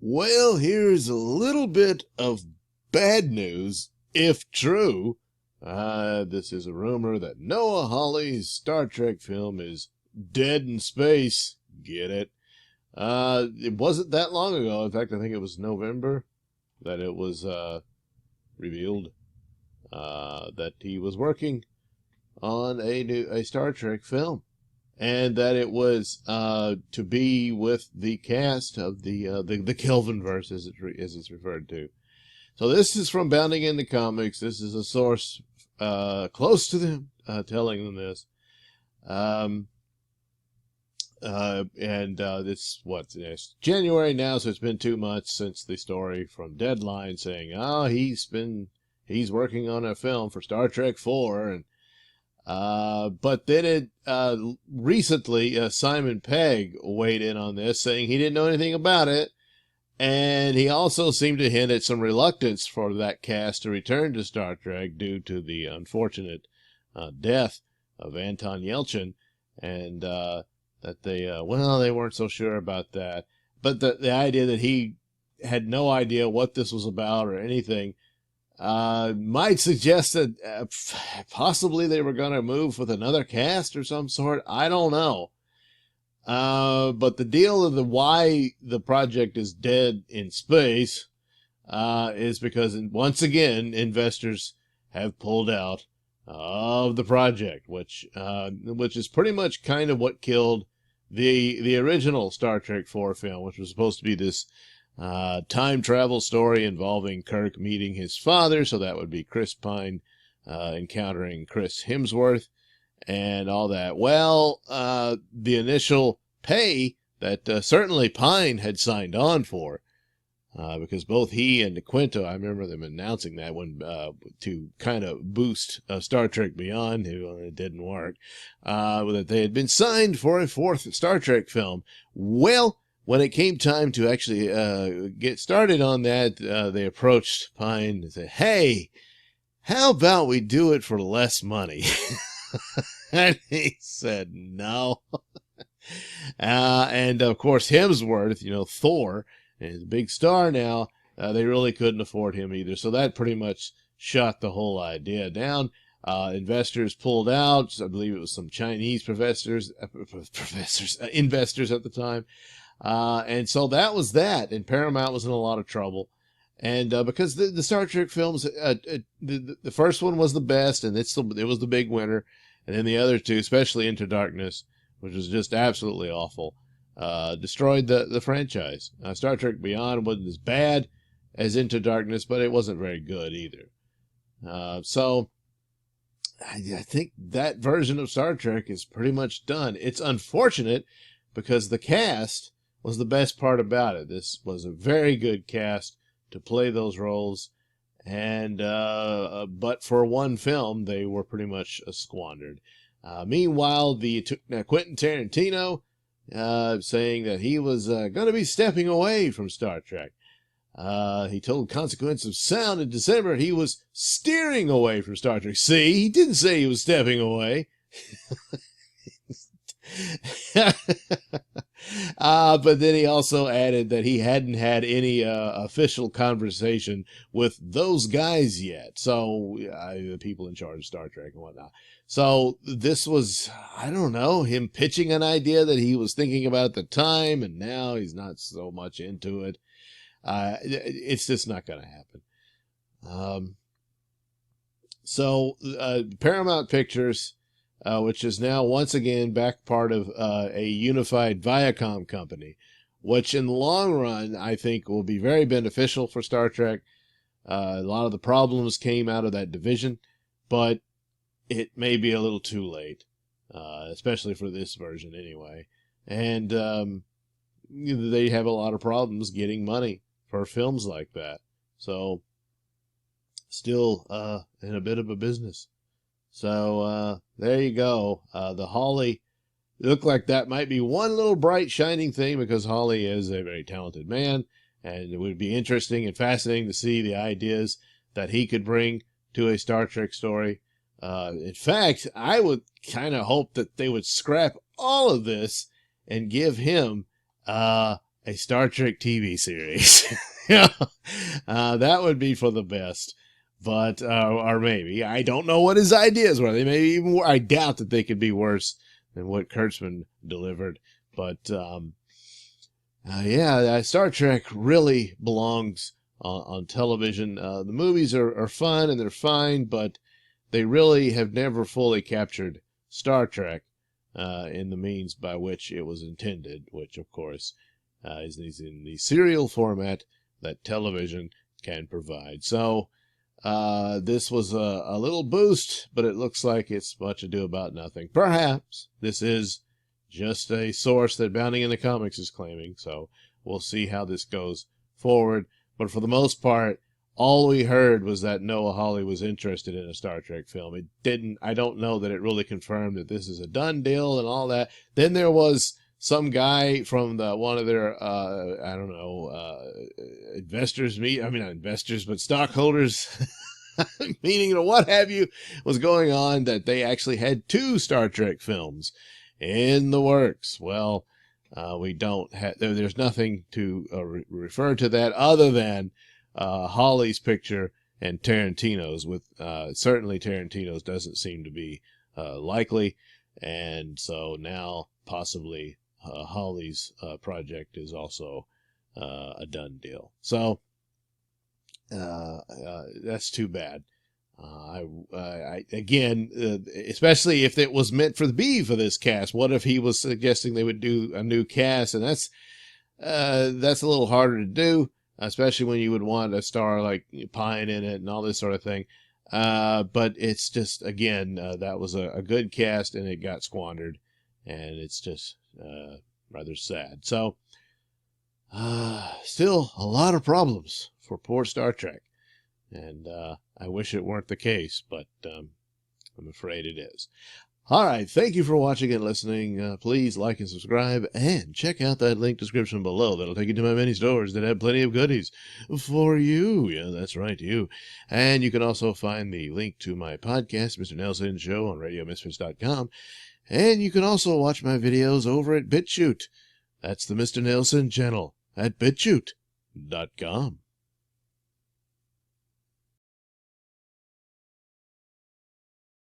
Well, here's a little bit of bad news, if true. This is a rumor that Noah Hawley's Star Trek film is dead in space. Get it? It wasn't that long ago. In fact, I think it was November that it was revealed that he was working on a Star Trek film, and that it was to be with the cast of the Kelvinverse, as it's referred to. So this is from Bounding into Comics. This is a source close to them telling them this. It's January now, so it's been 2 months since the story from Deadline saying, he's working on a film for Star Trek 4, and but then recently Simon Pegg weighed in on this, saying he didn't know anything about it, and he also seemed to hint at some reluctance for that cast to return to Star Trek due to the unfortunate death of Anton Yelchin, and that they weren't so sure about that. But the idea that he had no idea what this was about or anything might suggest that possibly they were going to move with another cast or some sort. I don't know. But the deal of why the project is dead in space is because, once again, investors have pulled out of the project, which is pretty much kind of what killed the original Star Trek 4 film, which was supposed to be this time travel story involving Kirk meeting his father. So that would be Chris Pine encountering Chris Hemsworth and all that. Well, the initial pay that certainly Pine had signed on for, because both he and DeQuinto, I remember them announcing that when to kind of boost Star Trek Beyond, it didn't work, that they had been signed for a 4th Star Trek film. Well, when it came time to actually get started on that, they approached Pine and said, "Hey, how about we do it for less money?" And he said no. And of course Hemsworth, Thor, is a big star now. They really couldn't afford him either. So that pretty much shut the whole idea down. Investors pulled out. I believe it was some Chinese investors at the time. And so that was that. And Paramount was in a lot of trouble. And because the Star Trek films, the first one was the best, and it was the big winner. And then the other two, especially Into Darkness, which was just absolutely awful, destroyed the franchise. Star Trek Beyond wasn't as bad as Into Darkness, but it wasn't very good either. So I think that version of Star Trek is pretty much done. It's unfortunate because the cast was the best part about it. This was a very good cast to play those roles, and but for one film, they were pretty much squandered. Meanwhile, Quentin Tarantino saying that he was going to be stepping away from Star Trek. He told Consequence of Sound in December he was steering away from Star Trek. See, he didn't say he was stepping away. But then he also added that he hadn't had any official conversation with those guys yet. So the people in charge of Star Trek and whatnot. So this was, I don't know, him pitching an idea that he was thinking about at the time, and now he's not so much into it. It's just not going to happen. So Paramount Pictures, which is now once again back part of a unified Viacom company, which in the long run I think will be very beneficial for Star Trek. A lot of the problems came out of that division, but it may be a little too late, especially for this version anyway. And they have a lot of problems getting money for films like that. So still in a bit of a business. So there you go. The Hawley, looked like that might be one little bright shining thing, because Hawley is a very talented man, and it would be interesting and fascinating to see the ideas that he could bring to a Star Trek story. In fact, I would kind of hope that they would scrap all of this and give him a a Star Trek TV series. Yeah, that would be for the best. But, or maybe, I don't know what his ideas were. They may be even I doubt that they could be worse than what Kurtzman delivered. But, yeah, Star Trek really belongs on television. The movies are fun and they're fine, but they really have never fully captured Star Trek in the means by which it was intended, which, of course, is in the serial format that television can provide. So, this was a little boost, but it looks like it's much ado about nothing. Perhaps this is just a source that Bounding in the Comics is claiming, so we'll see how this goes forward. But for the most part, all we heard was that Noah Hawley was interested in a Star Trek film. It didn't, I don't know that it really confirmed that this is a done deal and all that. Then there was some guy from one of their, I don't know, investors not investors, but stockholders meaning, what have you, was going on that they actually had 2 Star Trek films in the works. Well, we don't have, there's nothing to refer to that other than Hawley's picture and Tarantino's, with certainly Tarantino's doesn't seem to be likely, and so now possibly Hawley's project is also a done deal. So that's too bad. Again, especially if it was meant for for this cast. What if he was suggesting they would do a new cast? And that's a little harder to do, especially when you would want a star like Pine in it and all this sort of thing. But it's just, again, that was a good cast and it got squandered, and it's just rather sad. So, still a lot of problems for poor Star Trek. And I wish it weren't the case, but I'm afraid it is. All right, thank you for watching and listening. Please like and subscribe, and check out that link description below. That'll take you to my many stores that have plenty of goodies for you. Yeah, that's right, you. And you can also find the link to my podcast, Mr Nailsin Show, on RadioMisfits.com. And you can also watch my videos over at BitChute. That's the Mr Nailsin channel at BitChute.com.